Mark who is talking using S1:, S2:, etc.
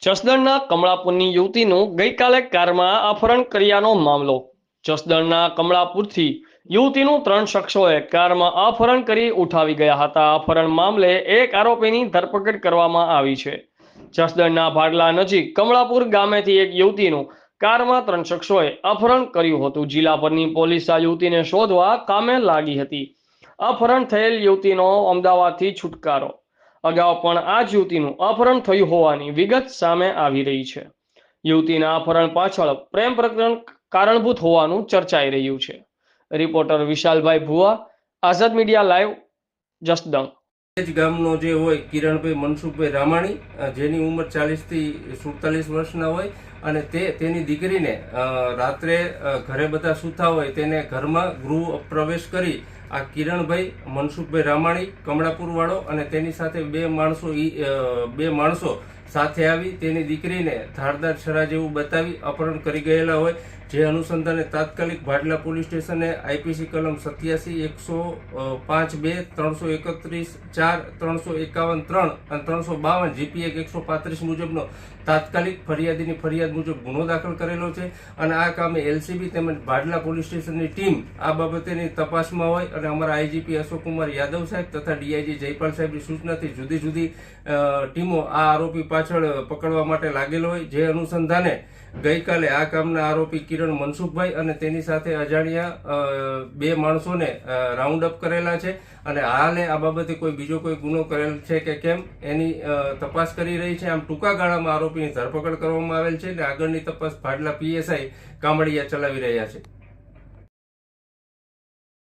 S1: જસદણના કમળાપુરની યુવતીનું ગઈકાલે કારમાં અપહરણ કર્યાનો મામલો। જસદણના કમળાપુરથી યુવતીનું 3 શખ્સોએ કારમાં અપહરણ કરી ઉઠાવી ગયા હતા। અપહરણ મામલે એક આરોપીની ધરપકડ કરવામાં આવી છે। જસદણના ભાડલા નજીક કમળાપુર ગામેથી એક યુવતીનું કારમાં 3 શખ્સોએ અપહરણ કર્યું હતું। જિલ્લાભરની પોલીસ આ યુવતીને શોધવા કામે લાગી હતી। અપહરણ થયેલ યુવતીનો અમદાવાદથી છુટકારો। અગાઉ પણ આ જ યુવતીનું અપહરણ થયું હોવાની વિગત સામે આવી રહી છે। યુવતીના અપહરણ પાછળ પ્રેમ પ્રકરણ કારણભૂત હોવાનું ચર્ચાઈ રહ્યું છે। રિપોર્ટર વિશાલભાઈ ભુવા, આઝાદ મીડિયા લાઈવ, જસદણ।
S2: જ ગામનો જે હોય કિરણભાઈ મનસુખભાઈ રામાણી, જેની ઉંમર 40 થી 47 વર્ષના હોય અને તેની દીકરીને રાત્રે ઘરે બધા સૂતા હોય તેને ઘરમાં ગૃહ પ્રવેશ કરી આ કિરણભાઈ મનસુખભાઈ રામાણી કમળાપુર વાળો અને તેની સાથે બે માણસો સાથે આવી તેની દીકરીને ધારદાર છરા જેવું બતાવી અપહરણ કરી ગયેલા હોય। જે અનુસંધાને તાત્કાલિક ભાડલા પોલીસ સ્ટેશને આઈપીસી કલમ 87, 105(2), 331(4), 351(3) અને 352 જીપી એક્ટ 135 મુજબનો તાત્કાલિક ફરિયાદીની ફરિયાદ મુજબ ગુનો દાખલ કરેલો છે અને આ કામે એલસીબી તેમજ ભાડલા પોલીસ સ્ટેશનની ટીમ આ બાબતેની તપાસમાં હોય અને અમારા આઈજીપી અશોકકુમાર યાદવ સાહેબ તથા ડીઆઈજી જયપાલ સાહેબની સૂચનાથી જુદી જુદી ટીમો આ આરોપી પાછળ પકડવા માટે લાગેલો હોય। જે અનુસંધાને ગઈકાલે આ કામના આરોપી કિરણ મનસુખભાઈ અને તેની સાથે અજાણ્યા બે માણસોને રાઉન્ડ અપ કરેલા છે અને હાલે આ બાબતે બીજો કોઈ ગુનો કરેલ છે કે કેમ એની તપાસ કરી રહી છે। આમ ટૂંકા ગાળામાં આરોપીની ધરપકડ કરવામાં આવેલ છે અને આગળની તપાસ ભાડલા પીએસઆઈ કામડિયા ચલાવી રહ્યા છે।